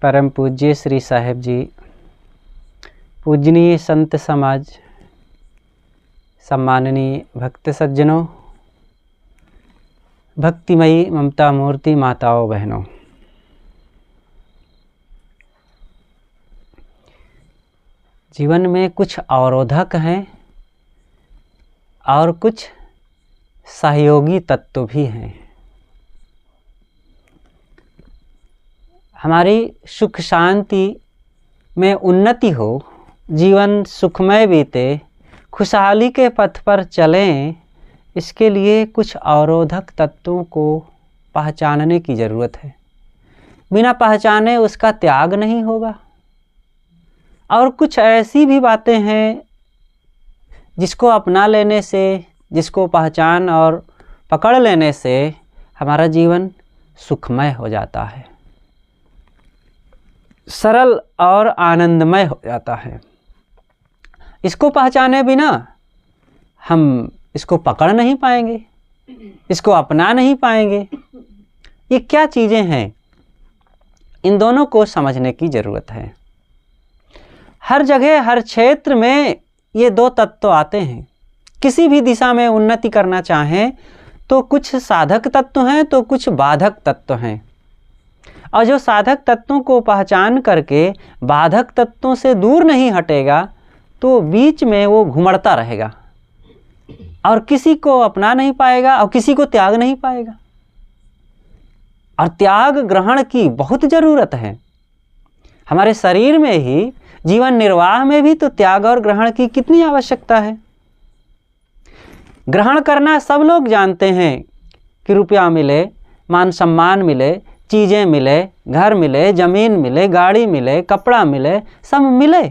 परम पूज्य श्री साहिब जी, पूजनीय संत समाज, सम्माननीय भक्त सज्जनों, भक्तिमयी ममता मूर्ति माताओं बहनों, जीवन में कुछ अवरोधक हैं और कुछ सहयोगी तत्व भी हैं। हमारी सुख शांति में उन्नति हो, जीवन सुखमय बीते, खुशहाली के पथ पर चलें, इसके लिए कुछ अवरोधक तत्वों को पहचानने की ज़रूरत है। बिना पहचाने उसका त्याग नहीं होगा। और कुछ ऐसी भी बातें हैं जिसको अपना लेने से, जिसको पहचान और पकड़ लेने से हमारा जीवन सुखमय हो जाता है, सरल और आनंदमय हो जाता है। इसको पहचाने बिना हम इसको पकड़ नहीं पाएंगे, इसको अपना नहीं पाएंगे। ये क्या चीज़ें हैं, इन दोनों को समझने की ज़रूरत है। हर जगह, हर क्षेत्र में ये दो तत्व आते हैं। किसी भी दिशा में उन्नति करना चाहें तो कुछ साधक तत्व हैं तो कुछ बाधक तत्व हैं। और जो साधक तत्वों को पहचान करके बाधक तत्वों से दूर नहीं हटेगा तो बीच में वो घुमड़ता रहेगा और किसी को अपना नहीं पाएगा और किसी को त्याग नहीं पाएगा। और त्याग ग्रहण की बहुत ज़रूरत है। हमारे शरीर में ही, जीवन निर्वाह में भी तो त्याग और ग्रहण की कितनी आवश्यकता है। ग्रहण करना सब लोग जानते हैं कि रुपया मिले, मान सम्मान मिले, चीज़ें मिले, घर मिले, ज़मीन मिले, गाड़ी मिले, कपड़ा मिले, सब मिले।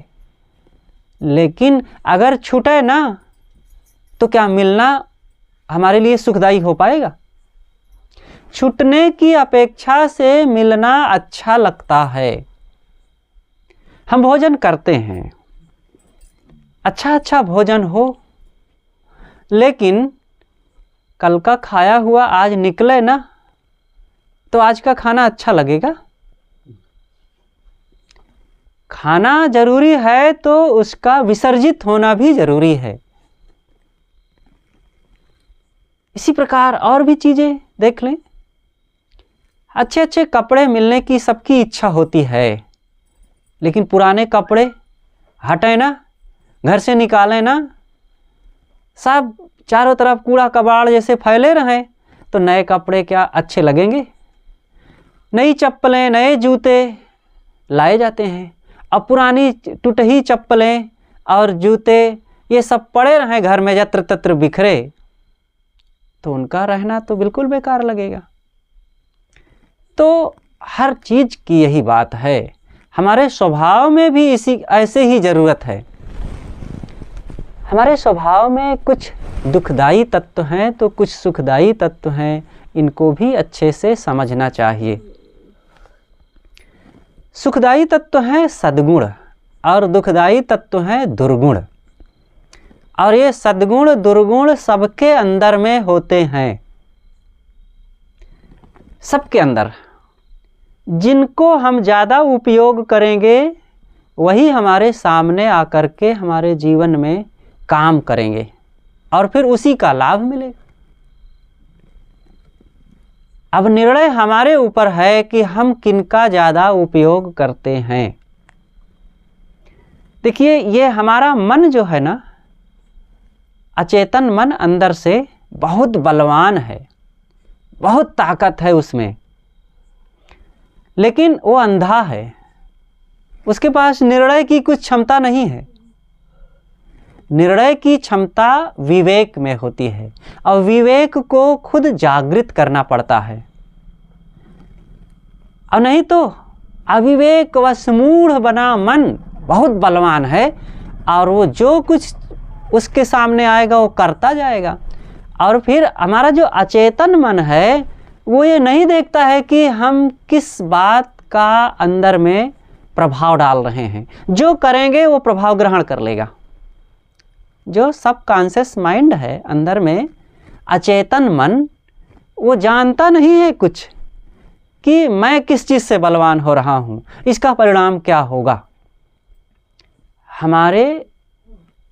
लेकिन अगर छूटे ना तो क्या मिलना हमारे लिए सुखदायी हो पाएगा? छूटने की अपेक्षा से मिलना अच्छा लगता है। हम भोजन करते हैं, अच्छा भोजन हो, लेकिन कल का खाया हुआ आज निकले ना तो आज का खाना अच्छा लगेगा? खाना जरूरी है तो उसका विसर्जित होना भी जरूरी है। इसी प्रकार और भी चीज़ें देख लें। अच्छे कपड़े मिलने की सबकी इच्छा होती है, लेकिन पुराने कपड़े हटें ना, घर से निकालें ना, सब चारों तरफ कूड़ा कबाड़ जैसे फैले रहें तो नए कपड़े क्या अच्छे लगेंगे? नई चप्पलें, नए जूते लाए जाते हैं। अब पुरानी टूटी चप्पलें और जूते ये सब पड़े रहें घर में यत्र तत्र बिखरे तो उनका रहना तो बिल्कुल बेकार लगेगा। तो हर चीज़ की यही बात है। हमारे स्वभाव में भी ऐसे ही ज़रूरत है। हमारे स्वभाव में कुछ दुखदायी तत्व हैं तो कुछ सुखदायी तत्व हैं। इनको भी अच्छे से समझना चाहिए। सुखदायी तत्व हैं सद्गुण और दुखदायी तत्व हैं दुर्गुण। और ये सद्गुण दुर्गुण सबके अंदर में होते हैं, सबके अंदर। जिनको हम ज़्यादा उपयोग करेंगे वही हमारे सामने आकर के हमारे जीवन में काम करेंगे और फिर उसी का लाभ मिलेगा। अब निर्णय हमारे ऊपर है कि हम किनका ज़्यादा उपयोग करते हैं। देखिए, ये हमारा मन जो है ना, अचेतन मन अंदर से बहुत बलवान है, बहुत ताकत है उसमें, लेकिन वो अंधा है। उसके पास निर्णय की कुछ क्षमता नहीं है। निर्णय की क्षमता विवेक में होती है और विवेक को खुद जागृत करना पड़ता है। और नहीं तो अविवेक व समूढ़ बना मन बहुत बलवान है और वो जो कुछ उसके सामने आएगा वो करता जाएगा। और फिर हमारा जो अचेतन मन है वो ये नहीं देखता है कि हम किस बात का अंदर में प्रभाव डाल रहे हैं। जो करेंगे वो प्रभाव ग्रहण कर लेगा। जो सबकॉन्शियस माइंड है अंदर में, अचेतन मन, वो जानता नहीं है कुछ कि मैं किस चीज़ से बलवान हो रहा हूँ, इसका परिणाम क्या होगा। हमारे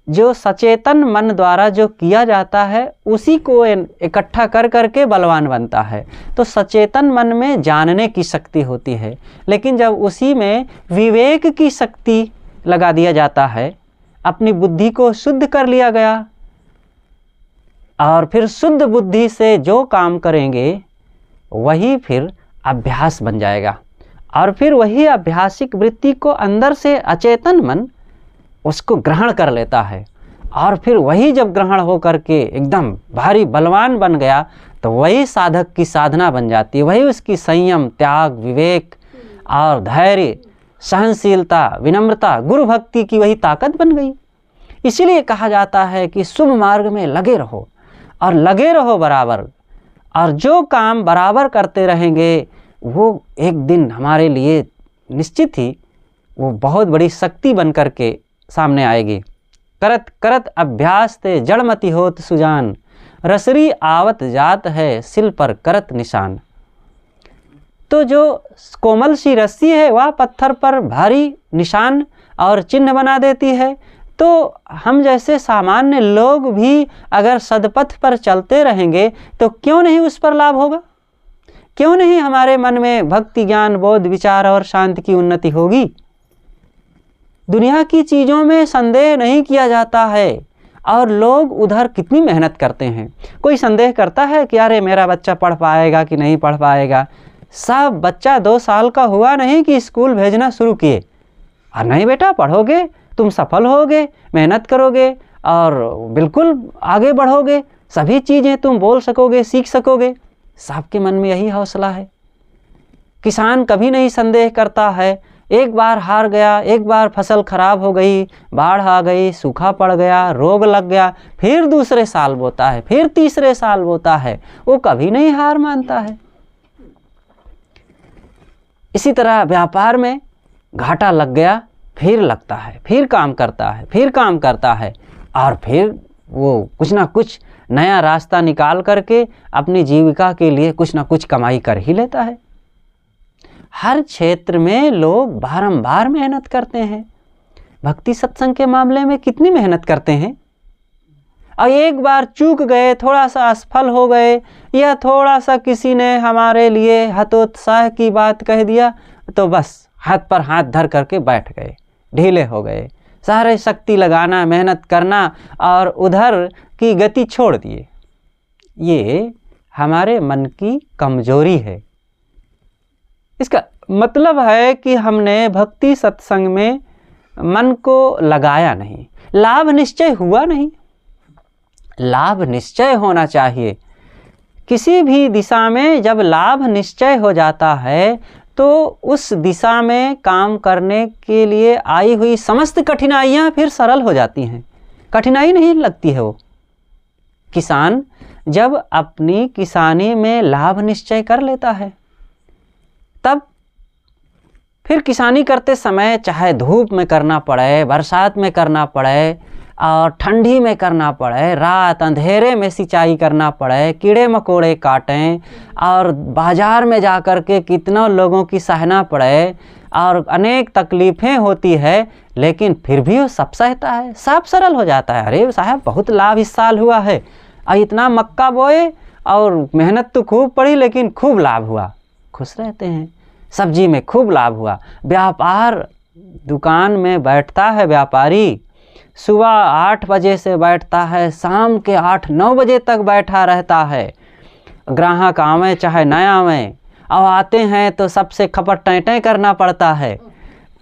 जो सचेतन मन द्वारा जो किया जाता है उसी को इकट्ठा कर करके बलवान बनता है। तो सचेतन मन में जानने की शक्ति होती है, लेकिन जब उसी में विवेक की शक्ति लगा दिया जाता है, अपनी बुद्धि को शुद्ध कर लिया गया, और फिर शुद्ध बुद्धि से जो काम करेंगे वही फिर अभ्यास बन जाएगा, और फिर वही अभ्यासिक वृत्ति को अंदर से अचेतन मन उसको ग्रहण कर लेता है, और फिर वही जब ग्रहण हो करके एकदम भारी बलवान बन गया तो वही साधक की साधना बन जाती है, वही उसकी संयम, त्याग, विवेक और धैर्य, सहनशीलता, विनम्रता, गुरु भक्ति की वही ताकत बन गई। इसीलिए कहा जाता है कि शुभ मार्ग में लगे रहो, और लगे रहो बराबर, और जो काम बराबर करते रहेंगे वो एक दिन हमारे लिए निश्चित ही वो बहुत बड़ी शक्ति बन करके सामने आएगी। करत करत अभ्यास ते जड़मति होत सुजान, रसरी आवत जात है सिल पर करत निशान। तो जो कोमल सी रस्सी है वह पत्थर पर भारी निशान और चिन्ह बना देती है। तो हम जैसे सामान्य लोग भी अगर सदपथ पर चलते रहेंगे तो क्यों नहीं उस पर लाभ होगा, क्यों नहीं हमारे मन में भक्ति, ज्ञान, बोध, विचार और शांति की उन्नति होगी। दुनिया की चीज़ों में संदेह नहीं किया जाता है, और लोग उधर कितनी मेहनत करते हैं। कोई संदेह करता है कि अरे मेरा बच्चा पढ़ पाएगा कि नहीं पढ़ पाएगा। सब बच्चा 2 साल का हुआ नहीं कि स्कूल भेजना शुरू किए, और नहीं बेटा पढ़ोगे, तुम सफल होगे, मेहनत करोगे और बिल्कुल आगे बढ़ोगे, सभी चीज़ें तुम बोल सकोगे, सीख सकोगे। सबके मन में यही हौसला है। किसान कभी नहीं संदेह करता है। एक बार हार गया, एक बार फसल खराब हो गई, बाढ़ आ गई, सूखा पड़ गया, रोग लग गया, फिर दूसरे साल बोता है, फिर तीसरे साल बोता है, वो कभी नहीं हार मानता है। इसी तरह व्यापार में घाटा लग गया, फिर लगता है, फिर काम करता है, फिर काम करता है, और फिर वो कुछ ना कुछ नया रास्ता निकाल करके अपनी जीविका के लिए कुछ ना कुछ कमाई कर ही लेता है। हर क्षेत्र में लोग बारंबार मेहनत करते हैं। भक्ति सत्संग के मामले में कितनी मेहनत करते हैं, और एक बार चूक गए, थोड़ा सा असफल हो गए, या थोड़ा सा किसी ने हमारे लिए हतोत्साह की बात कह दिया तो बस हाथ पर हाथ धर करके बैठ गए, ढीले हो गए, सारे शक्ति लगाना, मेहनत करना और उधर की गति छोड़ दिए। ये हमारे मन की कमजोरी है। इसका मतलब है कि हमने भक्ति सत्संग में मन को लगाया नहीं, लाभ निश्चय हुआ नहीं। लाभ निश्चय होना चाहिए। किसी भी दिशा में जब लाभ निश्चय हो जाता है तो उस दिशा में काम करने के लिए आई हुई समस्त कठिनाइयाँ फिर सरल हो जाती हैं, कठिनाई नहीं लगती है। वो किसान जब अपनी किसानी में लाभ निश्चय कर लेता है, तब फिर किसानी करते समय चाहे धूप में करना पड़े, बरसात में करना पड़े और ठंडी में करना पड़े, रात अंधेरे में सिंचाई करना पड़े, कीड़े मकोड़े काटें और बाज़ार में जा कर के कितना लोगों की सहना पड़े और अनेक तकलीफ़ें होती है, लेकिन फिर भी वो सब सहता है, सब सरल हो जाता है। अरे साहब बहुत लाभ इस साल हुआ है, और इतना मक्का बोए और मेहनत तो खूब पड़ी लेकिन खूब लाभ हुआ, खुश रहते हैं। सब्जी में खूब लाभ हुआ। व्यापार दुकान में बैठता है व्यापारी, सुबह 8 बजे से बैठता है, शाम के 8-9 बजे तक बैठा रहता है। ग्राहक आवें चाहे न आवें, और आते हैं तो सबसे खपट टैं करना पड़ता है।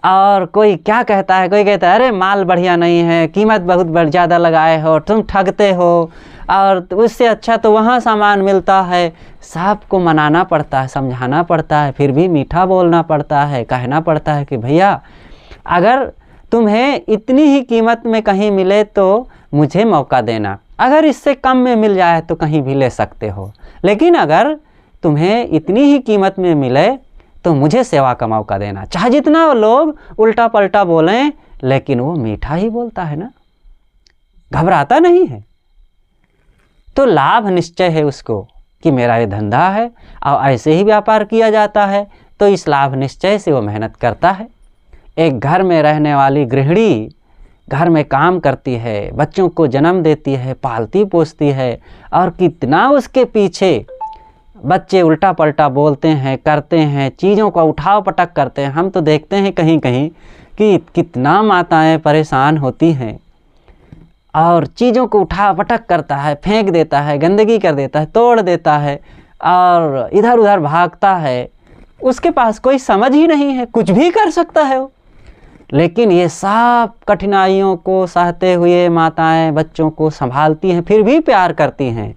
और कोई क्या कहता है, कोई कहता है अरे माल बढ़िया नहीं है, कीमत बहुत ज़्यादा लगाए हो, तुम ठगते हो, और उससे अच्छा तो वहाँ सामान मिलता है। सबको मनाना पड़ता है, समझाना पड़ता है, फिर भी मीठा बोलना पड़ता है, कहना पड़ता है कि भैया अगर तुम्हें इतनी ही कीमत में कहीं मिले तो मुझे मौका देना, अगर इससे कम में मिल जाए तो कहीं भी ले सकते हो, लेकिन अगर तुम्हें इतनी ही कीमत में मिले तो मुझे सेवा का मौका देना। चाहे जितना लोग उल्टा पलटा बोलें, लेकिन वो मीठा ही बोलता है ना, घबराता नहीं है। तो लाभ निश्चय है उसको कि मेरा ये धंधा है और ऐसे ही व्यापार किया जाता है, तो इस लाभ निश्चय से वो मेहनत करता है। एक घर में रहने वाली गृहिणी घर में काम करती है, बच्चों को जन्म देती है, पालती पोसती है, और कितना उसके पीछे बच्चे उल्टा पल्टा बोलते हैं, करते हैं, चीज़ों का उठाव पटक करते हैं। हम तो देखते हैं कहीं कहीं कि कितना माताएं परेशान होती हैं और चीज़ों को उठा पटक करता है, फेंक देता है, गंदगी कर देता है, तोड़ देता है और इधर उधर भागता है। उसके पास कोई समझ ही नहीं है, कुछ भी कर सकता है वो। लेकिन ये सब कठिनाइयों को सहते हुए माताएं बच्चों को संभालती हैं, फिर भी प्यार करती हैं,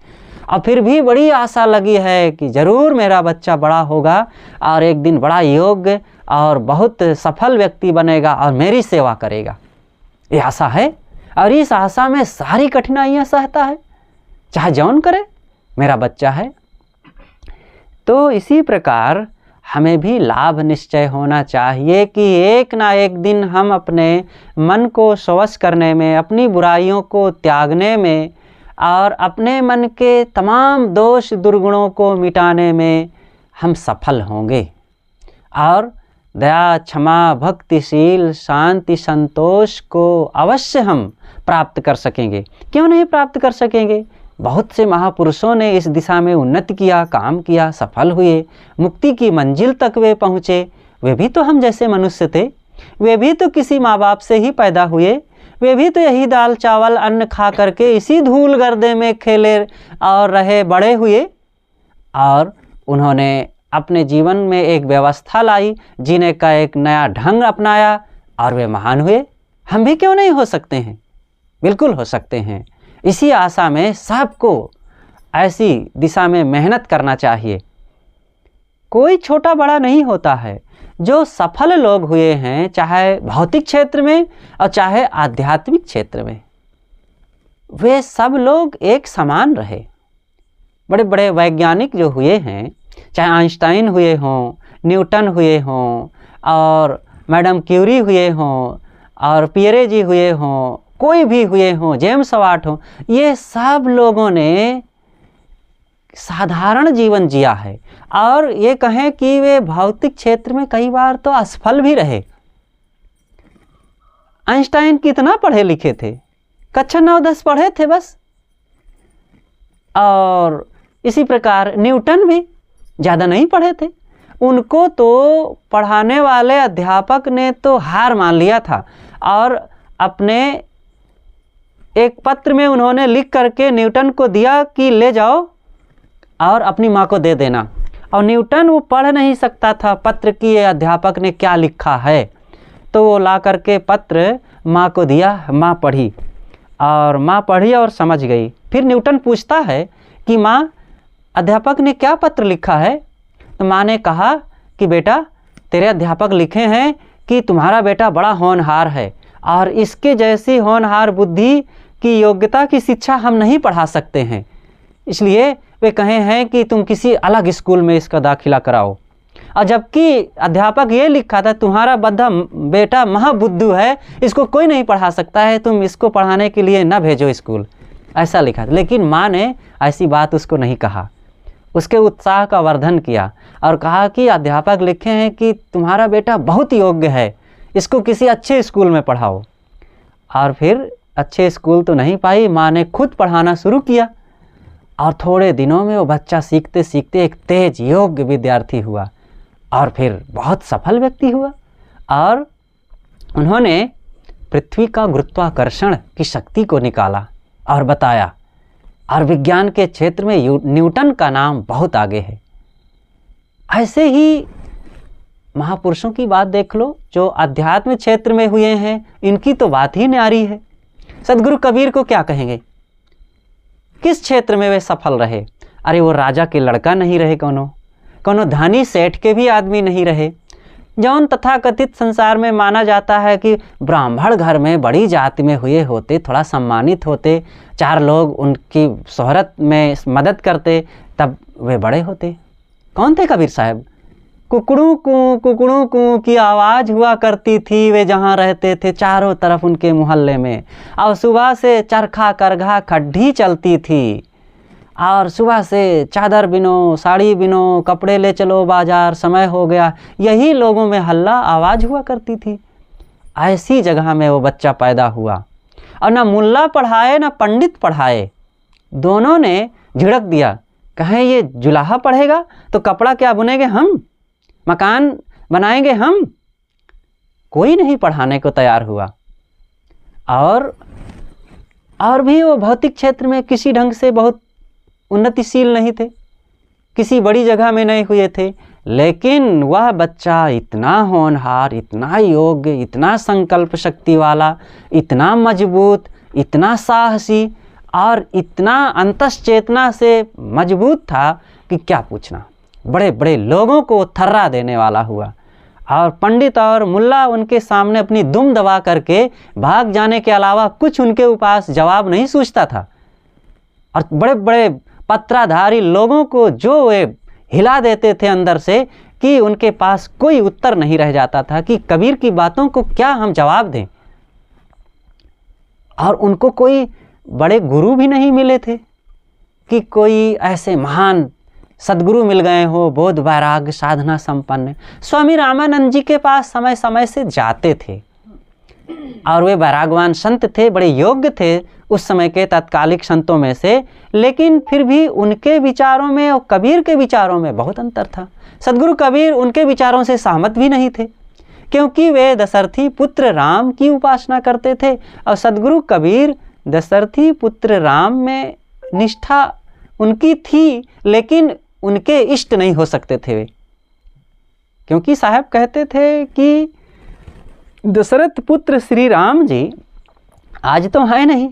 और फिर भी बड़ी आशा लगी है कि ज़रूर मेरा बच्चा बड़ा होगा और एक दिन बड़ा योग्य और बहुत सफल व्यक्ति बनेगा और मेरी सेवा करेगा। ये आशा है, और इस आशा में सारी कठिनाइयां सहता है, चाहे जौन करे, मेरा बच्चा है। तो इसी प्रकार हमें भी लाभ निश्चय होना चाहिए कि एक ना एक दिन हम अपने मन को स्वश करने में, अपनी बुराइयों को त्यागने में और अपने मन के तमाम दोष दुर्गुणों को मिटाने में हम सफल होंगे, और दया, क्षमा, भक्तिशील, शांति, संतोष को अवश्य हम प्राप्त कर सकेंगे। क्यों नहीं प्राप्त कर सकेंगे? बहुत से महापुरुषों ने इस दिशा में उन्नति किया, काम किया, सफल हुए, मुक्ति की मंजिल तक वे पहुँचे। वे भी तो हम जैसे मनुष्य थे, वे भी तो किसी माँ बाप से ही पैदा हुए, वे भी तो यही दाल चावल अन्न खा करके इसी धूल गर्दे में खेले और रहे, बड़े हुए, और उन्होंने अपने जीवन में एक व्यवस्था लाई, जीने का एक नया ढंग अपनाया, और वे महान हुए। हम भी क्यों नहीं हो सकते हैं? बिल्कुल हो सकते हैं। इसी आशा में सबको ऐसी दिशा में मेहनत करना चाहिए। कोई छोटा बड़ा नहीं होता है। जो सफल लोग हुए हैं, चाहे भौतिक क्षेत्र में और चाहे आध्यात्मिक क्षेत्र में, वे सब लोग एक समान रहे। बड़े बड़े वैज्ञानिक जो हुए हैं, चाहे आइंस्टाइन हुए हों, न्यूटन हुए हों, और मैडम क्यूरी हुए हों, और पियरे जी हुए हों, कोई भी हुए हों, जेम्स वाट हों, ये सब लोगों ने साधारण जीवन जिया है, और ये कहें कि वे भौतिक क्षेत्र में कई बार तो असफल भी रहे। आइंस्टाइन कितना पढ़े लिखे थे? कक्षा 9-10 पढ़े थे बस। और इसी प्रकार न्यूटन भी ज़्यादा नहीं पढ़े थे। उनको तो पढ़ाने वाले अध्यापक ने तो हार मान लिया था, और अपने एक पत्र में उन्होंने लिख करके न्यूटन को दिया कि ले जाओ और अपनी माँ को दे देना। और न्यूटन वो पढ़ नहीं सकता था पत्र की ये अध्यापक ने क्या लिखा है, तो वो ला करके पत्र माँ को दिया। माँ पढ़ी, और माँ पढ़ी और समझ गई। फिर न्यूटन पूछता है कि माँ, अध्यापक ने क्या पत्र लिखा है? तो माँ ने कहा कि बेटा, तेरे अध्यापक लिखे हैं कि तुम्हारा बेटा बड़ा होनहार है, और इसके जैसी होनहार बुद्धि की योग्यता की शिक्षा हम नहीं पढ़ा सकते हैं, इसलिए वे कहे हैं कि तुम किसी अलग स्कूल में इसका दाखिला कराओ। और जबकि अध्यापक ये लिखा था, तुम्हारा बद्धा बेटा महाबुद्धू है, इसको कोई नहीं पढ़ा सकता है, तुम इसको पढ़ाने के लिए न भेजो स्कूल, ऐसा लिखा था। लेकिन माँ ने ऐसी बात उसको नहीं कहा, उसके उत्साह का वर्धन किया और कहा कि अध्यापक लिखे हैं कि तुम्हारा बेटा बहुत योग्य है, इसको किसी अच्छे स्कूल में पढ़ाओ। और फिर अच्छे स्कूल तो नहीं पाई, माँ ने खुद पढ़ाना शुरू किया, और थोड़े दिनों में वो बच्चा सीखते सीखते एक तेज योग्य विद्यार्थी हुआ, और फिर बहुत सफल व्यक्ति हुआ। और उन्होंने पृथ्वी का गुरुत्वाकर्षण की शक्ति को निकाला और बताया, और विज्ञान के क्षेत्र में न्यूटन का नाम बहुत आगे है। ऐसे ही महापुरुषों की बात देख लो, जो अध्यात्म क्षेत्र में हुए हैं, इनकी तो बात ही न्यारी है। सदगुरु कबीर को क्या कहेंगे? किस क्षेत्र में वे सफल रहे? अरे वो राजा के लड़का नहीं रहे, कोनो धनी सेठ के भी आदमी नहीं रहे। जौन तथाकथित संसार में माना जाता है कि ब्राह्मण घर में बड़ी जाति में हुए होते, थोड़ा सम्मानित होते, 4 लोग उनकी शोहरत में मदद करते, तब वे बड़े होते। कौन थे कबीर साहब? कुकड़ू कू की आवाज़ हुआ करती थी वे जहाँ रहते थे, चारों तरफ उनके मोहल्ले में। और सुबह से चरखा करघा खड्डी चलती थी, और सुबह से चादर बिनो, साड़ी बिनो, कपड़े ले चलो बाजार, समय हो गया, यही लोगों में हल्ला आवाज़ हुआ करती थी। ऐसी जगह में वो बच्चा पैदा हुआ और ना मुल्ला पढ़ाए ना पंडित पढ़ाए, दोनों ने झिड़क दिया। कहें ये जुलाहा पढ़ेगा तो कपड़ा क्या बुनेंगे हम, मकान बनाएंगे हम। कोई नहीं पढ़ाने को तैयार हुआ। और भी वो भौतिक क्षेत्र में किसी ढंग से बहुत उन्नतिशील नहीं थे, किसी बड़ी जगह में नहीं हुए थे, लेकिन वह बच्चा इतना होनहार, इतना योग्य, इतना संकल्प शक्ति वाला, इतना मजबूत, इतना साहसी और इतना अंतश्चेतना से मजबूत था कि क्या पूछना। बड़े बड़े लोगों को थर्रा देने वाला हुआ और पंडित और मुल्ला उनके सामने अपनी दुम दबा करके भाग जाने के अलावा कुछ उनके पास जवाब नहीं सूझता था। और बड़े बड़े पत्राधारी लोगों को जो वे हिला देते थे अंदर से कि उनके पास कोई उत्तर नहीं रह जाता था कि कबीर की बातों को क्या हम जवाब दें। और उनको कोई बड़े गुरु भी नहीं मिले थे कि कोई ऐसे महान सद्गुरु मिल गए हो, बोध वैराग्य साधना संपन्न। स्वामी रामानंद जी के पास समय समय से जाते थे और वे वैरागवान संत थे, बड़े योग्य थे उस समय के तत्कालिक संतों में से, लेकिन फिर भी उनके विचारों में और कबीर के विचारों में बहुत अंतर था। सद्गुरु कबीर उनके विचारों से सहमत भी नहीं थे क्योंकि वे दशरथी पुत्र राम की उपासना करते थे और सद्गुरु कबीर दशरथी पुत्र राम में निष्ठा उनकी थी, लेकिन उनके इष्ट नहीं हो सकते थे वे, क्योंकि साहब कहते थे कि दशरथ पुत्र श्री राम जी आज तो हैं नहीं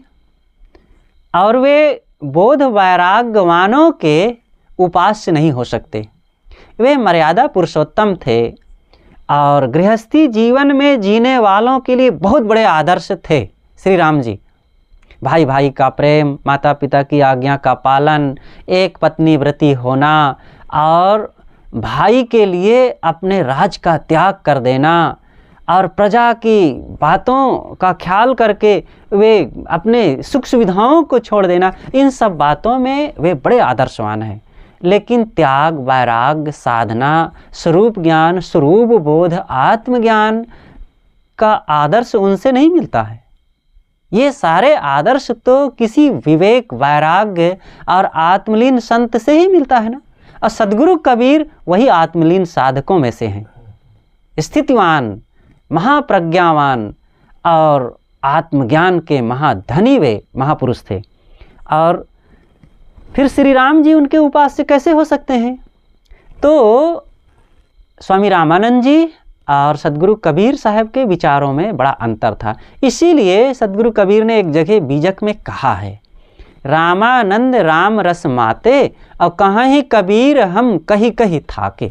और वे बोध वैराग्यवानों के उपास्य नहीं हो सकते। वे मर्यादा पुरुषोत्तम थे और गृहस्थी जीवन में जीने वालों के लिए बहुत बड़े आदर्श थे श्री राम जी। भाई भाई का प्रेम, माता पिता की आज्ञा का पालन, एक पत्नी व्रती होना और भाई के लिए अपने राज का त्याग कर देना और प्रजा की बातों का ख्याल करके वे अपने सुख सुविधाओं को छोड़ देना, इन सब बातों में वे बड़े आदर्शवान हैं। लेकिन त्याग, वैराग्य, साधना, स्वरूप ज्ञान, स्वरूप बोध, आत्मज्ञान का आदर्श उनसे नहीं मिलता है। ये सारे आदर्श तो किसी विवेक, वैराग्य और आत्मलीन संत से ही मिलता है ना। और सद्गुरु कबीर वही आत्मलीन साधकों में से हैं, स्थितिवान, महाप्रज्ञावान और आत्मज्ञान के महाधनी वे महापुरुष थे। और फिर श्री राम जी उनके उपास्य कैसे हो सकते हैं? तो स्वामी रामानंद जी और सद्गुरु कबीर साहब के विचारों में बड़ा अंतर था। इसीलिए सद्गुरु कबीर ने एक जगह बीजक में कहा है, रामानंद राम रस माते और कहाँ ही कबीर हम कही कही थाके।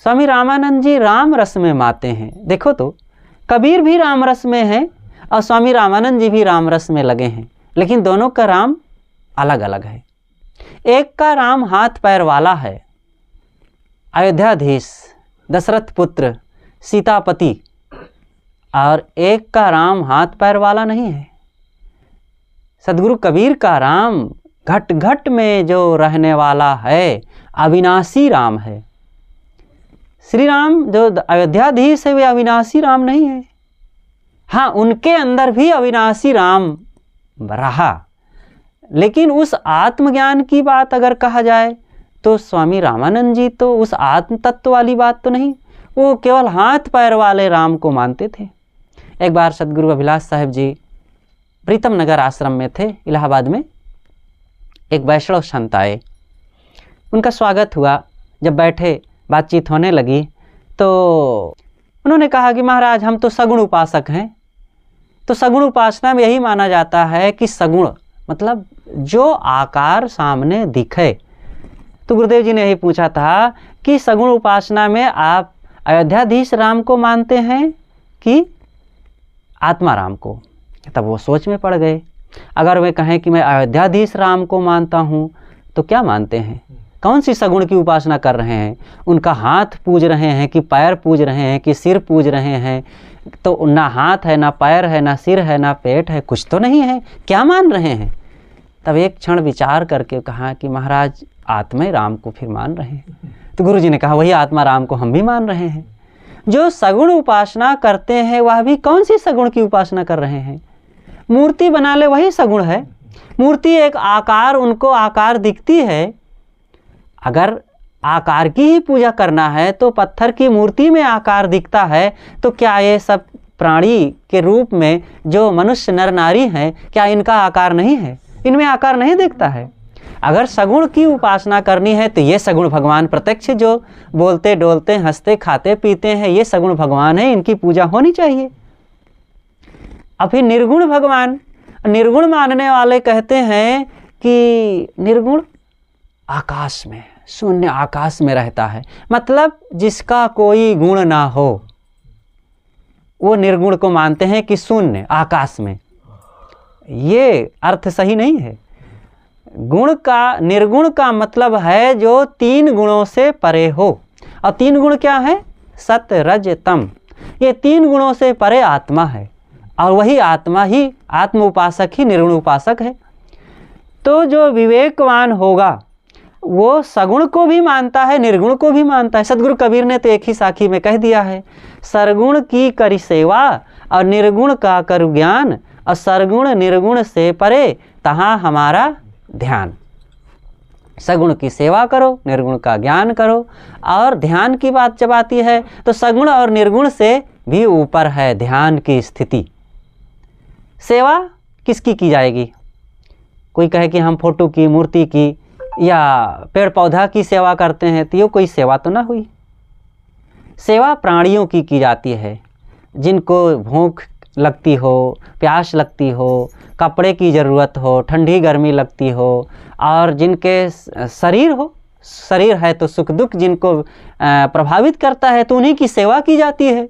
स्वामी रामानंद जी राम रस में माते हैं। देखो तो कबीर भी राम रस में है और स्वामी रामानंद जी भी राम रस में लगे हैं, लेकिन दोनों का राम अलग अलग है। एक का राम हाथ पैर वाला है, अयोध्याधीश, दशरथ पुत्र, सीतापति, और एक का राम हाथ पैर वाला नहीं है। सद्गुरु कबीर का राम घट घट में जो रहने वाला है, अविनाशी राम है। श्री राम जो अयोध्याधीश है वे अविनाशी राम नहीं है। हाँ, उनके अंदर भी अविनाशी राम रहा, लेकिन उस आत्मज्ञान की बात अगर कहा जाए तो स्वामी रामानंद जी तो उस आत्म तत्व वाली बात तो नहीं, वो केवल हाथ पैर वाले राम को मानते थे। एक बार सद्गुरु अभिलाष साहब जी प्रीतम नगर आश्रम में थे इलाहाबाद में। एक वैष्णव संत आए, उनका स्वागत हुआ। जब बैठे, बातचीत होने लगी तो उन्होंने कहा कि महाराज हम तो सगुण उपासक हैं। तो सगुण उपासना में यही माना जाता है कि सगुण मतलब जो आकार सामने दिखे। तो गुरुदेव जी ने यही पूछा था कि सगुण उपासना में आप अयोध्याधीश राम को मानते हैं कि आत्मा राम को? तब वो सोच में पड़ गए। अगर वे कहें कि मैं अयोध्याधीश राम को मानता हूँ तो क्या मानते हैं? कौन सी सगुण की उपासना कर रहे हैं? उनका हाथ पूज रहे हैं कि पैर पूज रहे हैं कि सिर पूज रहे हैं? तो ना हाथ है, ना पैर है, ना सिर है, ना पेट है, कुछ तो नहीं है। क्या मान रहे हैं? तब एक क्षण विचार करके कहा कि महाराज आत्मा ही राम को फिर मान रहे हैं। तो गुरु जी ने कहा वही आत्मा राम को हम भी मान रहे हैं। जो सगुण उपासना करते हैं वह भी कौन सी सगुण की उपासना कर रहे हैं? मूर्ति बना ले वही सगुण है। मूर्ति एक आकार, उनको आकार दिखती है। अगर आकार की ही पूजा करना है तो पत्थर की मूर्ति में आकार दिखता है, तो क्या ये सब प्राणी के रूप में जो मनुष्य नर नारी हैं, क्या इनका आकार नहीं है? इनमें आकार नहीं दिखता है। अगर सगुण की उपासना करनी है तो ये सगुण भगवान प्रत्यक्ष जो बोलते डोलते हंसते खाते पीते हैं, ये सगुण भगवान है, इनकी पूजा होनी चाहिए। अब फिर निर्गुण भगवान, निर्गुण मानने वाले कहते हैं कि निर्गुण आकाश में, शून्य आकाश में रहता है, मतलब जिसका कोई गुण ना हो, वो निर्गुण को मानते हैं कि शून्य आकाश में। ये अर्थ सही नहीं है। गुण का, निर्गुण का मतलब है जो तीन गुणों से परे हो। और तीन गुण क्या है? सत रज तम। ये तीन गुणों से परे आत्मा है, और वही आत्मा ही, आत्म उपासक ही निर्गुण उपासक है। तो जो विवेकवान होगा वो सगुण को भी मानता है, निर्गुण को भी मानता है। सदगुरु कबीर ने तो एक ही साखी में कह दिया है, सरगुण की करी सेवा और निर्गुण का करु ज्ञान, और सरगुण निर्गुण से परे तहाँ हमारा ध्यान। सगुण की सेवा करो, निर्गुण का ज्ञान करो। और ध्यान की बात जब आती है तो सगुण और निर्गुण से भी ऊपर है ध्यान की स्थिति। सेवा किसकी की जाएगी? कोई कहे कि हम फोटो की, मूर्ति की या पेड़ पौधा की सेवा करते हैं, तो ये कोई सेवा तो ना हुई। सेवा प्राणियों की जाती है, जिनको भूख लगती हो, प्यास लगती हो, कपड़े की ज़रूरत हो, ठंडी गर्मी लगती हो, और जिनके शरीर हो, शरीर है तो सुख दुख जिनको प्रभावित करता है, तो उन्हीं की सेवा की जाती है।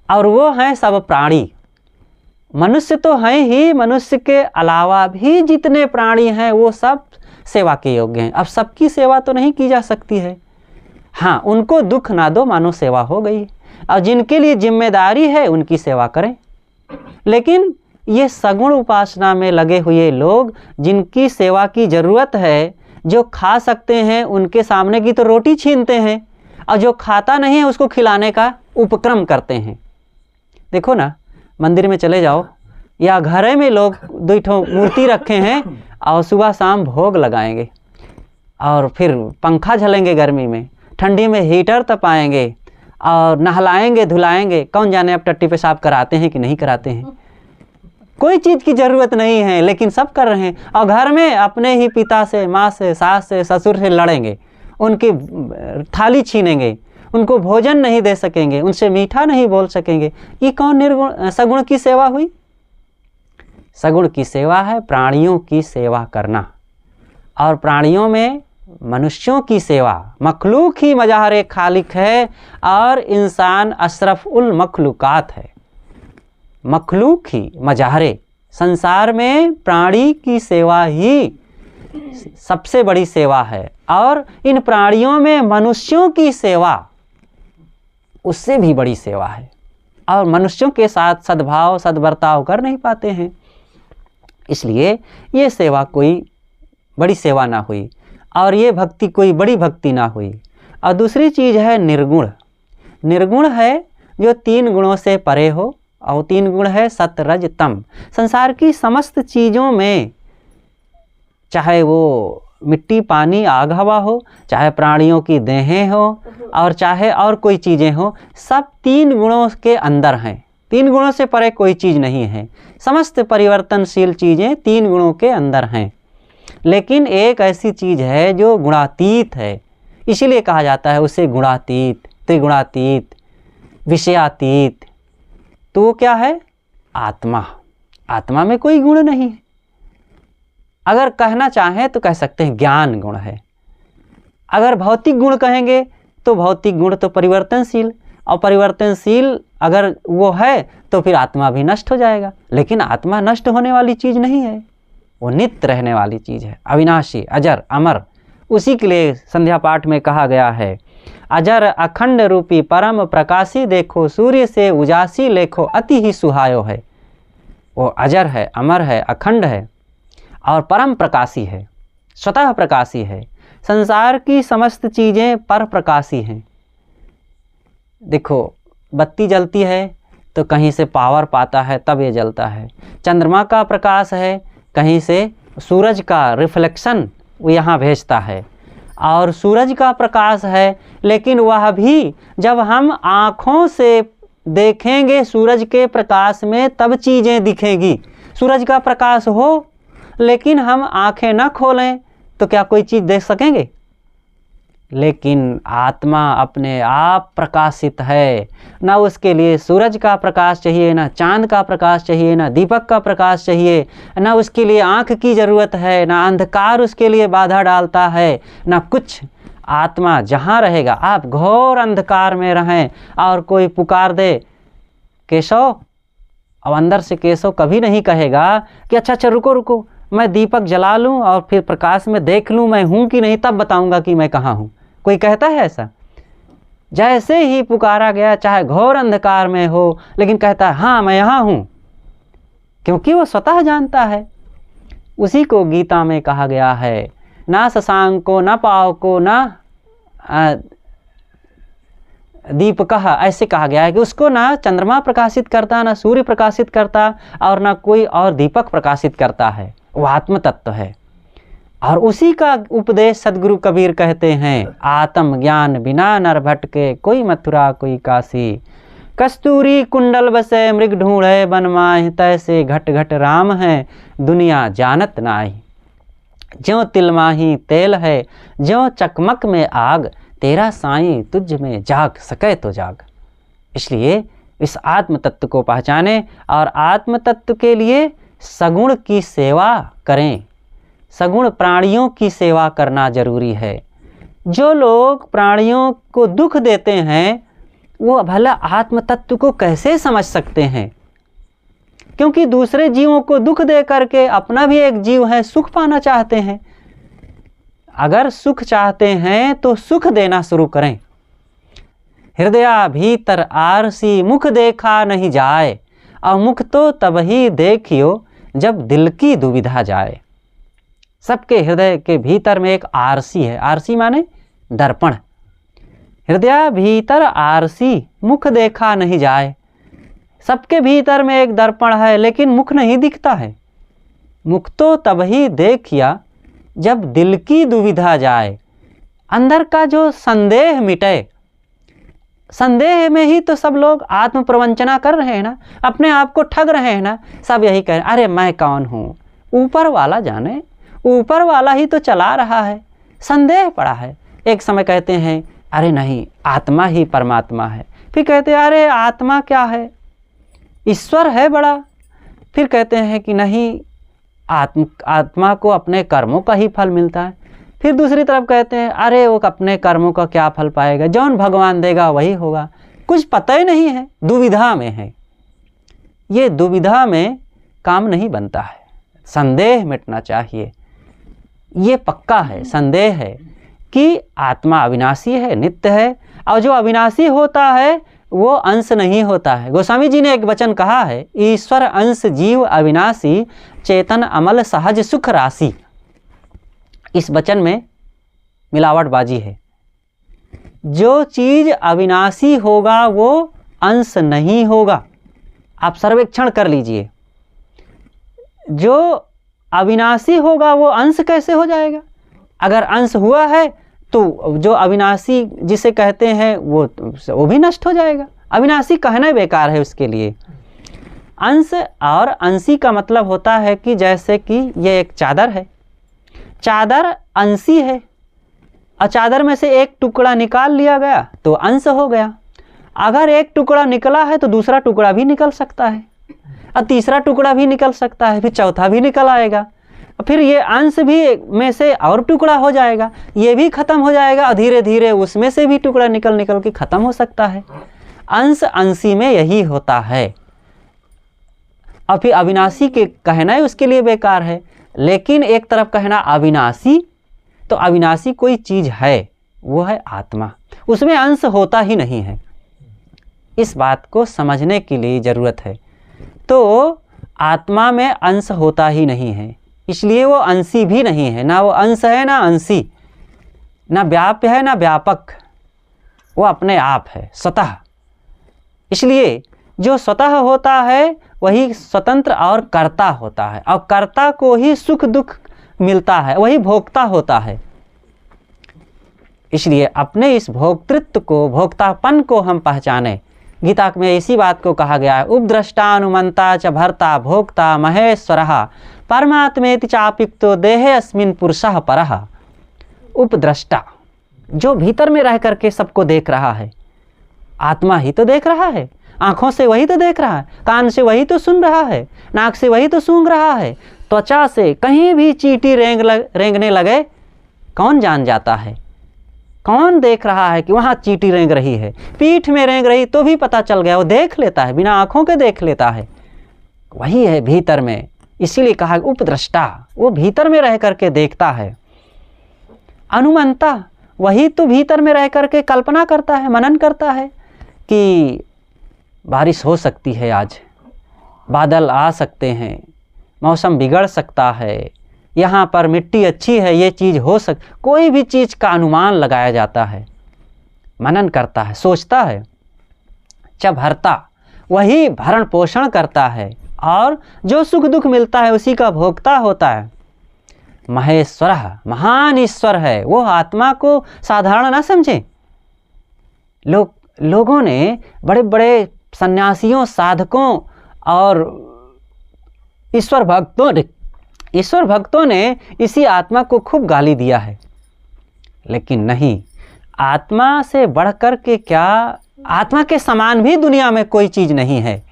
और वो हैं सब प्राणी। मनुष्य तो हैं ही, मनुष्य के अलावा भी जितने प्राणी हैं वो सब सेवा के योग्य हैं। अब सबकी सेवा तो नहीं की जा सकती है। हाँ, उनको दुख ना दो, मानो सेवा हो गई। और जिनके लिए जिम्मेदारी है उनकी सेवा करें। लेकिन ये सगुण उपासना में लगे हुए लोग, जिनकी सेवा की ज़रूरत है, जो खा सकते हैं उनके सामने की तो रोटी छीनते हैं, और जो खाता नहीं है उसको खिलाने का उपक्रम करते हैं। देखो ना, मंदिर में चले जाओ या घर में लोग दो ठो मूर्ति रखे हैं और सुबह शाम भोग लगाएंगे, और फिर पंखा झलेंगे गर्मी में, ठंडी में हीटर तपाएंगे, और नहलाएंगे धुलाएंगे। कौन जाने अब टट्टी पेशाब कराते हैं कि नहीं कराते हैं। कोई चीज़ की ज़रूरत नहीं है, लेकिन सब कर रहे हैं। और घर में अपने ही पिता से, माँ से, सास से, ससुर से लड़ेंगे, उनकी थाली छीनेंगे, उनको भोजन नहीं दे सकेंगे, उनसे मीठा नहीं बोल सकेंगे। ये कौन निर्गुण सगुण की सेवा हुई? सगुण की सेवा है प्राणियों की सेवा करना। और प्राणियों में मनुष्यों की सेवा, मखलूक ही मज़ाहरे खालिक है, और इंसान अशरफ उल मखलूकात है। मखलूक ही मज़ाहरे, संसार में प्राणी की सेवा ही सबसे बड़ी सेवा है। और इन प्राणियों में मनुष्यों की सेवा उससे भी बड़ी सेवा है। और मनुष्यों के साथ सद्भाव सद्बर्ताव कर नहीं पाते हैं, इसलिए ये सेवा कोई बड़ी सेवा ना हुई, और ये भक्ति कोई बड़ी भक्ति ना हुई। और दूसरी चीज़ है निर्गुण। निर्गुण है जो तीन गुणों से परे हो, और तीन गुण है सत रज तम। संसार की समस्त चीज़ों में, चाहे वो मिट्टी पानी आग हवा हो, चाहे प्राणियों की देहें हो, और चाहे और कोई चीज़ें हो, सब तीन गुणों के अंदर हैं। तीन गुणों से परे कोई चीज़ नहीं है। समस्त परिवर्तनशील चीज़ें तीन गुणों के अंदर हैं। लेकिन एक ऐसी चीज़ है जो गुणातीत है, इसीलिए कहा जाता है उसे गुणातीत, त्रिगुणातीत, विषयातीत। तो वो क्या है? आत्मा। आत्मा में कोई गुण नहीं है। अगर कहना चाहें तो कह सकते हैं ज्ञान गुण है। अगर भौतिक गुण कहेंगे तो भौतिक गुण तो परिवर्तनशील, और परिवर्तनशील अगर वो है तो फिर आत्मा भी नष्ट हो जाएगा। लेकिन आत्मा नष्ट होने वाली चीज़ नहीं है, वो नित्य रहने वाली चीज़ है, अविनाशी, अजर, अमर। उसी के लिए संध्या पाठ में कहा गया है, अजर अखंड रूपी परम प्रकाशी देखो, सूर्य से उजासी लेखो, अति ही सुहायो है। वो अजर है, अमर है, अखंड है, और परम प्रकाशी है, स्वतः प्रकाशी है। संसार की समस्त चीज़ें पर प्रकाशी हैं। देखो, बत्ती जलती है तो कहीं से पावर पाता है तब ये जलता है। चंद्रमा का प्रकाश है, कहीं से सूरज का रिफ्लेक्शन वो यहाँ भेजता है, और सूरज का प्रकाश है, लेकिन वह भी जब हम आँखों से देखेंगे सूरज के प्रकाश में तब चीज़ें दिखेगी। सूरज का प्रकाश हो लेकिन हम आँखें न खोलें तो क्या कोई चीज़ देख सकेंगे? लेकिन आत्मा अपने आप प्रकाशित है, ना उसके लिए सूरज का प्रकाश चाहिए, ना चांद का प्रकाश चाहिए, ना दीपक का प्रकाश चाहिए, ना उसके लिए आँख की ज़रूरत है, ना अंधकार उसके लिए बाधा डालता है, ना कुछ। आत्मा जहाँ रहेगा, आप घोर अंधकार में रहें और कोई पुकार दे केशव, अब अंदर से केशव कभी नहीं कहेगा कि अच्छा रुको रुको मैं दीपक जला लूँ और फिर प्रकाश में देख लूँ मैं हूँ कि नहीं, तब बताऊँगा कि मैं कहाँ हूँ। कोई कहता है ऐसा? जैसे ही पुकारा गया, चाहे घोर अंधकार में हो, लेकिन कहता है हाँ मैं यहाँ हूँ, क्योंकि वो स्वतः जानता है। उसी को गीता में कहा गया है, ना शशांक को, ना पाव को, ना दीपकः, ऐसे कहा गया है कि उसको ना चंद्रमा प्रकाशित करता, ना सूर्य प्रकाशित करता, और ना कोई और दीपक प्रकाशित करता है। वो आत्म तत्व है। और उसी का उपदेश सदगुरु कबीर कहते हैं, आत्म ज्ञान बिना नर भटके, कोई मथुरा कोई काशी, कस्तूरी कुंडल बसे मृग ढूंढे बन माहि, तैसे घट घट राम है दुनिया जानत नाही। ज्यों तिलमाही तेल है, ज्यों चकमक में आग, तेरा साईं तुझ में जाग सके तो जाग। इसलिए इस आत्म तत्व को पहचानें और आत्म तत्व के लिए सगुण की सेवा करें। सगुण प्राणियों की सेवा करना जरूरी है। जो लोग प्राणियों को दुख देते हैं वो भला आत्म तत्व को कैसे समझ सकते हैं? क्योंकि दूसरे जीवों को दुख दे करके अपना भी एक जीव है, सुख पाना चाहते हैं। अगर सुख चाहते हैं तो सुख देना शुरू करें। हृदय भीतर आरसी, मुख देखा नहीं जाए, और मुख तो तब ही देखियो जब दिल की दुविधा जाए। सबके हृदय के भीतर में एक आरसी है। आरसी माने दर्पण। हृदय भीतर आरसी, मुख देखा नहीं जाए। सबके भीतर में एक दर्पण है, लेकिन मुख नहीं दिखता है। मुख तो तब ही देखिया जब दिल की दुविधा जाए। अंदर का जो संदेह मिटे, संदेह में ही तो सब लोग आत्म प्रवंचना कर रहे हैं ना, अपने आप को ठग रहे हैं ना। सब यही कह रहे हैं, अरे मैं कौन हूँ, ऊपर वाला जाने, ऊपर वाला ही तो चला रहा है। संदेह पड़ा है। एक समय कहते हैं अरे नहीं, आत्मा ही परमात्मा है। फिर कहते हैं अरे आत्मा क्या है, ईश्वर है बड़ा। फिर कहते हैं कि नहीं, आत्मा को अपने कर्मों का ही फल मिलता है। फिर दूसरी तरफ कहते हैं अरे वो अपने कर्मों का क्या फल पाएगा, जौन भगवान देगा वही होगा। कुछ पता ही नहीं है, दुविधा में है। ये दुविधा में काम नहीं बनता है। संदेह मिटना चाहिए। ये पक्का है, संदेह है कि आत्मा अविनाशी है, नित्य है, और जो अविनाशी होता है वो अंश नहीं होता है। गोस्वामी जी ने एक वचन कहा है, ईश्वर अंश जीव अविनाशी, चेतन अमल सहज सुख राशि। इस वचन में मिलावटबाजी है। जो चीज अविनाशी होगा वो अंश नहीं होगा। आप सर्वेक्षण कर लीजिए, जो अविनाशी होगा वो अंश कैसे हो जाएगा? अगर अंश हुआ है तो जो अविनाशी जिसे कहते हैं वो भी नष्ट हो जाएगा। अविनाशी कहना बेकार है उसके लिए। अंश और अंशी का मतलब होता है कि जैसे कि ये एक चादर है, चादर अंशी है, और चादर में से एक टुकड़ा निकाल लिया गया तो अंश हो गया। अगर एक टुकड़ा निकला है तो दूसरा टुकड़ा भी निकल सकता है, और तीसरा टुकड़ा भी निकल सकता है, फिर चौथा भी निकल आएगा, फिर ये अंश भी में से और टुकड़ा हो जाएगा, ये भी खत्म हो जाएगा, और धीरे धीरे उसमें से भी टुकड़ा निकल निकल के खत्म हो सकता है। अंश अंशी में यही होता है। और फिर अविनाशी के कहना ही उसके लिए बेकार है। लेकिन एक तरफ कहना अविनाशी, तो अविनाशी कोई चीज़ है, वो है आत्मा, उसमें अंश होता ही नहीं है। इस बात को समझने के लिए ज़रूरत है। तो आत्मा में अंश होता ही नहीं है। इसलिए वो अंशी भी नहीं है, ना वो अंश है ना अंशी, ना व्याप्य है ना व्यापक, वो अपने आप है स्वतः। इसलिए जो स्वतः होता है वही स्वतंत्र और कर्ता होता है, और कर्ता को ही सुख दुख मिलता है, वही भोक्ता होता है। इसलिए अपने इस भोक्तृत्व को, भोक्तापन को हम पहचाने। गीता में इसी बात को कहा गया है, उपद्रष्टानुमंता च भर्ता भोक्ता महेश्वरः परमात्मेति चाप्युक्तो देहे अस्मिन् पुरुषः परः। उपद्रष्टा, जो भीतर में रह करके सबको देख रहा है, आत्मा ही तो देख रहा है, आँखों से वही तो देख रहा है, कान से वही तो सुन रहा है, नाक से वही तो सूंघ रहा है, त्वचा से कहीं भी चींटी रेंगने लगे कौन जान जाता है, कौन देख रहा है कि वहाँ चींटी रेंग रही है, पीठ में रेंग रही तो भी पता चल गया, वो देख लेता है, बिना आँखों के देख लेता है, वही है भीतर में। इसीलिए कहा उपद्रष्टा, वो भीतर में रह करके देखता है। अनुमंता, वही तो भीतर में रह करके कल्पना करता है, मनन करता है कि बारिश हो सकती है, आज बादल आ सकते हैं, मौसम बिगड़ सकता है, यहाँ पर मिट्टी अच्छी है, ये चीज़ हो कोई भी चीज़ का अनुमान लगाया जाता है, मनन करता है, सोचता है। च भरता, वही भरण पोषण करता है और जो सुख दुख मिलता है उसी का भोक्ता होता है। महेश्वर, महान ईश्वर है, वो आत्मा को साधारण न समझें। लोगों ने, बड़े बड़े सन्यासियों, साधकों और ईश्वर भक्तों ने इसी आत्मा को खूब गाली दिया है, लेकिन नहीं, आत्मा से बढ़कर के क्या, आत्मा के समान भी दुनिया में कोई चीज़ नहीं है।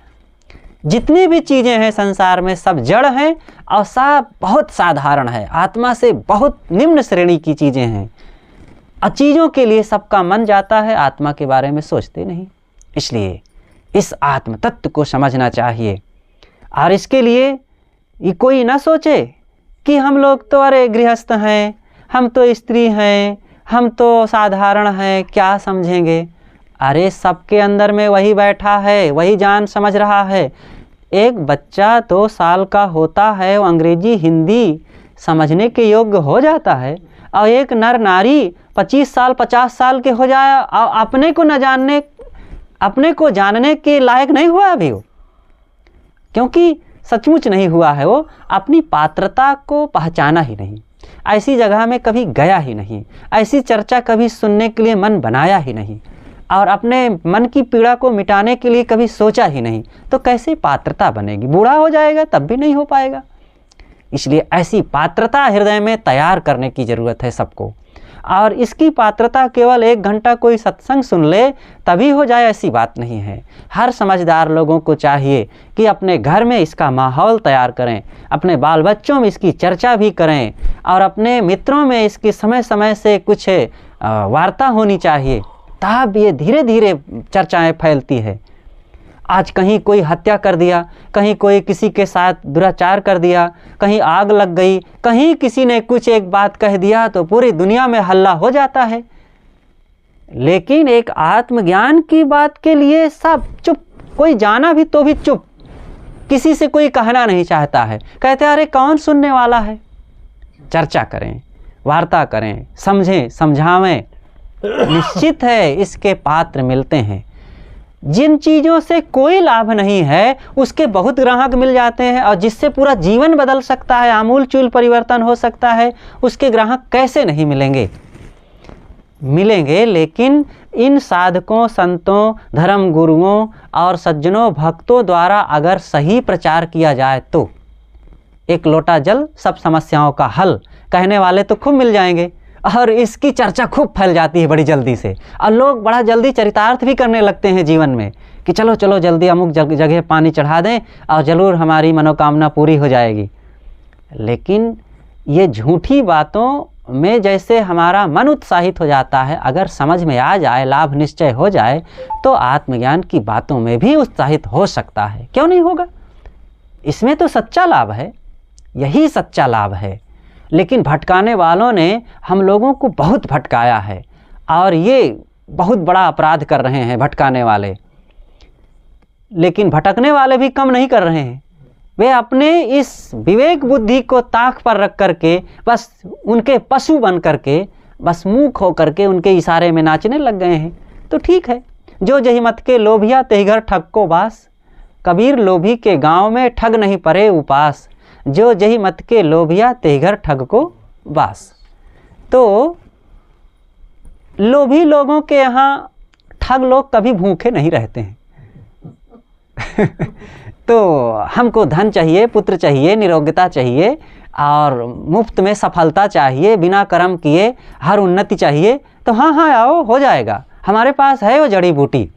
जितनी भी चीज़ें हैं संसार में सब जड़ हैं और सब बहुत साधारण है, आत्मा से बहुत निम्न श्रेणी की चीज़ें हैं। और चीज़ों के लिए सबका मन जाता है, आत्मा के बारे में सोचते नहीं। इसलिए इस आत्म तत्व को समझना चाहिए। और इसके लिए ये कोई ना सोचे कि हम लोग तो अरे गृहस्थ हैं, हम तो स्त्री हैं, हम तो साधारण हैं, क्या समझेंगे। अरे सबके अंदर में वही बैठा है, वही जान समझ रहा है। एक बच्चा 2 साल का होता है, वो अंग्रेजी हिंदी समझने के योग्य हो जाता है, और एक नर नारी 25 साल 50 साल के हो जाए और अपने को जानने के लायक नहीं हुआ अभी वो, क्योंकि सचमुच नहीं हुआ है, वो अपनी पात्रता को पहचाना ही नहीं, ऐसी जगह में कभी गया ही नहीं, ऐसी चर्चा कभी सुनने के लिए मन बनाया ही नहीं, और अपने मन की पीड़ा को मिटाने के लिए कभी सोचा ही नहीं, तो कैसे पात्रता बनेगी। बूढ़ा हो जाएगा तब भी नहीं हो पाएगा। इसलिए ऐसी पात्रता हृदय में तैयार करने की ज़रूरत है सबको। और इसकी पात्रता केवल 1 घंटा कोई सत्संग सुन ले तभी हो जाए, ऐसी बात नहीं है। हर समझदार लोगों को चाहिए कि अपने घर में इसका माहौल तैयार करें, अपने बाल बच्चों में इसकी चर्चा भी करें, और अपने मित्रों में इसकी समय समय से कुछ वार्ता होनी चाहिए, तब ये धीरे धीरे चर्चाएं फैलती है। आज कहीं कोई हत्या कर दिया, कहीं कोई किसी के साथ दुराचार कर दिया, कहीं आग लग गई, कहीं किसी ने कुछ एक बात कह दिया तो पूरी दुनिया में हल्ला हो जाता है। लेकिन एक आत्मज्ञान की बात के लिए सब चुप, कोई जाना भी तो भी चुप, किसी से कोई कहना नहीं चाहता है। कहते अरे कौन सुनने वाला है। चर्चा करें, वार्ता करें, समझें, समझावें, निश्चित है इसके पात्र मिलते हैं। जिन चीज़ों से कोई लाभ नहीं है उसके बहुत ग्राहक मिल जाते हैं, और जिससे पूरा जीवन बदल सकता है, आमूल चूल परिवर्तन हो सकता है, उसके ग्राहक कैसे नहीं मिलेंगे। लेकिन इन साधकों, संतों, धर्म गुरुओं और सज्जनों, भक्तों द्वारा अगर सही प्रचार किया जाए तो एक लोटा जल सब समस्याओं का हल कहने वाले तो खूब मिल जाएंगे, और इसकी चर्चा खूब फैल जाती है बड़ी जल्दी से, और लोग बड़ा जल्दी चरितार्थ भी करने लगते हैं जीवन में कि चलो चलो जल्दी अमुक जगह पानी चढ़ा दें और ज़रूर हमारी मनोकामना पूरी हो जाएगी। लेकिन ये झूठी बातों में जैसे हमारा मन उत्साहित हो जाता है, अगर समझ में आ जाए, लाभ निश्चय हो जाए, तो आत्मज्ञान की बातों में भी उत्साहित हो सकता है। क्यों नहीं होगा? इसमें तो सच्चा लाभ है, यही सच्चा लाभ है। लेकिन भटकाने वालों ने हम लोगों को बहुत भटकाया है, और ये बहुत बड़ा अपराध कर रहे हैं भटकाने वाले। लेकिन भटकने वाले भी कम नहीं कर रहे हैं, वे अपने इस विवेक बुद्धि को ताक पर रख करके बस उनके पशु बन करके बस मूक हो करके उनके इशारे में नाचने लग गए हैं। तो ठीक है, जो जही मत के लोभिया तेहि घर ठग को बास, कबीर लोभी के गांव में ठग नहीं परे उपास, जो जही मत के लोभिया तेहि घर ठग को बास। तो लोभी लोगों के यहाँ ठग लोग कभी भूखे नहीं रहते हैं। तो हमको धन चाहिए, पुत्र चाहिए, निरोग्यता चाहिए और मुफ्त में सफलता चाहिए, बिना कर्म किए हर उन्नति चाहिए। तो हाँ हाँ आओ, हो जाएगा, हमारे पास है वो जड़ी बूटी,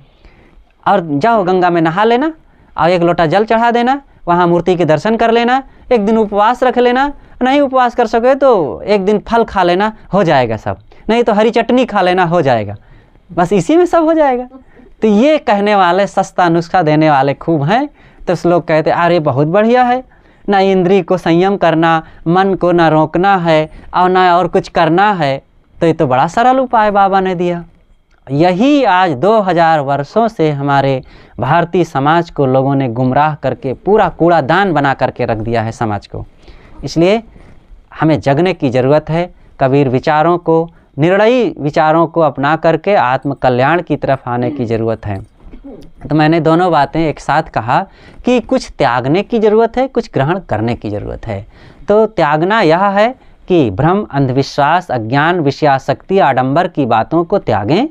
और जाओ गंगा में नहा लेना और एक लोटा जल चढ़ा देना, वहाँ मूर्ति के दर्शन कर लेना, एक दिन उपवास रख लेना, नहीं उपवास कर सके तो एक दिन फल खा लेना, हो जाएगा सब, नहीं तो हरी चटनी खा लेना, हो जाएगा, बस इसी में सब हो जाएगा। तो ये कहने वाले, सस्ता नुस्खा देने वाले खूब हैं। तो लोग कहते अरे बहुत बढ़िया है, ना इंद्रिय को संयम करना, मन को ना रोकना है और ना और कुछ करना है, तो ये तो बड़ा सरल उपाय बाबा ने दिया। यही आज 2000 वर्षों से हमारे भारतीय समाज को लोगों ने गुमराह करके पूरा कूड़ादान बना करके रख दिया है समाज को। इसलिए हमें जगने की ज़रूरत है, कबीर विचारों को, निर्णयी विचारों को अपना करके आत्म कल्याण की तरफ आने की ज़रूरत है। तो मैंने दोनों बातें एक साथ कहा कि कुछ त्यागने की ज़रूरत है, कुछ ग्रहण करने की ज़रूरत है। तो त्यागना यह है कि भ्रम, अंधविश्वास, अज्ञान, विषयासक्ति, आडंबर की बातों को त्यागें,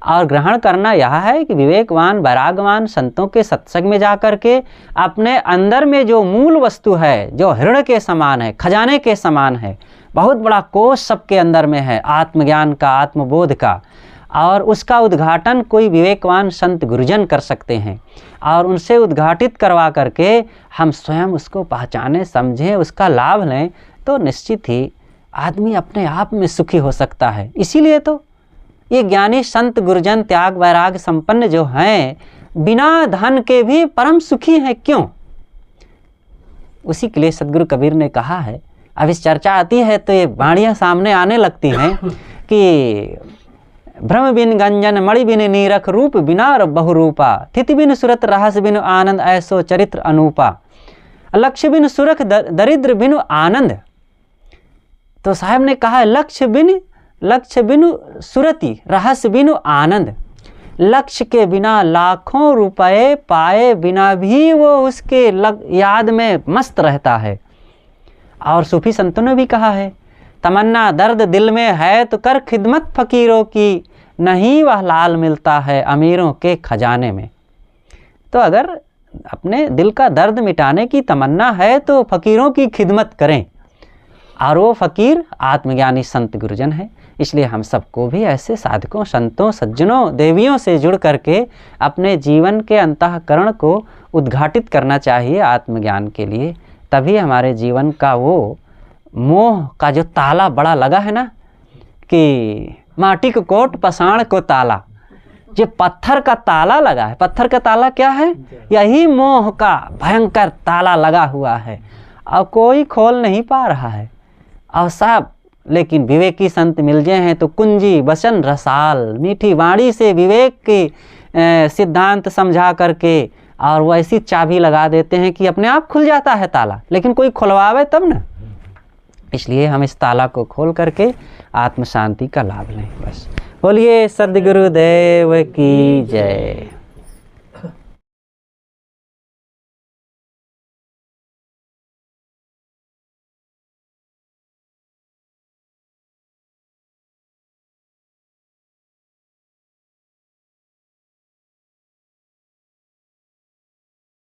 और ग्रहण करना यह है कि विवेकवान, वैरागवान संतों के सत्संग में जा कर के अपने अंदर में जो मूल वस्तु है, जो हृदय के समान है, खजाने के समान है, बहुत बड़ा कोष सबके अंदर में है आत्मज्ञान का, आत्मबोध का, और उसका उद्घाटन कोई विवेकवान संत गुरुजन कर सकते हैं, और उनसे उद्घाटित करवा करके हम स्वयं उसको पहचानें, समझें, उसका लाभ लें, तो निश्चित ही आदमी अपने आप में सुखी हो सकता है। इसीलिए तो ये ज्ञानी संत गुरुजन त्याग वैराग संपन्न जो हैं, बिना धन के भी परम सुखी हैं। क्यों? उसी के लिए सदगुरु कबीर ने कहा है, अब इस चर्चा आती है तो ये बाणियाँ सामने आने लगती हैं कि भ्रम बिन गंजन, मणि बिन नीरख, रूप बिना बहुरूपा, थिति बिन सुरत, रहस बिन आनंद, ऐसो चरित्र अनूपा, लक्ष्य बिन सुरख, दरिद्र बिन आनंद। तो साहब ने कहा है लक्ष्य बिनु सुरति, रहस्य बिनु आनंद। लक्ष्य के बिना लाखों रुपए पाए बिना भी वो उसके याद में मस्त रहता है। और सूफी संतों ने भी कहा है, तमन्ना दर्द दिल में है तो कर खिदमत फकीरों की, नहीं वह लाल मिलता है अमीरों के खजाने में। तो अगर अपने दिल का दर्द मिटाने की तमन्ना है तो फकीरों की खिदमत करें, और वो फ़कीर आत्मज्ञानी संत गुरुजन है। इसलिए हम सबको भी ऐसे साधकों, संतों, सज्जनों, देवियों से जुड़ करके अपने जीवन के अंतःकरण को उद्घाटित करना चाहिए आत्मज्ञान के लिए। तभी हमारे जीवन का वो मोह का जो ताला बड़ा लगा है ना, कि माटी को कोट पसाण को ताला, जो पत्थर का ताला लगा है, पत्थर का ताला क्या है? यही मोह का भयंकर ताला लगा हुआ है और कोई खोल नहीं पा रहा है। और सब लेकिन विवेकी संत मिल जाए हैं तो कुंजी बसन रसाल, मीठी वाणी से विवेक के सिद्धांत समझा करके और वो ऐसी चाबी लगा देते हैं कि अपने आप खुल जाता है ताला, लेकिन कोई खुलवावे तब ना। इसलिए हम इस ताला को खोल करके आत्म शांति का लाभ लें। बस बोलिए सद्गुरुदेव की जय।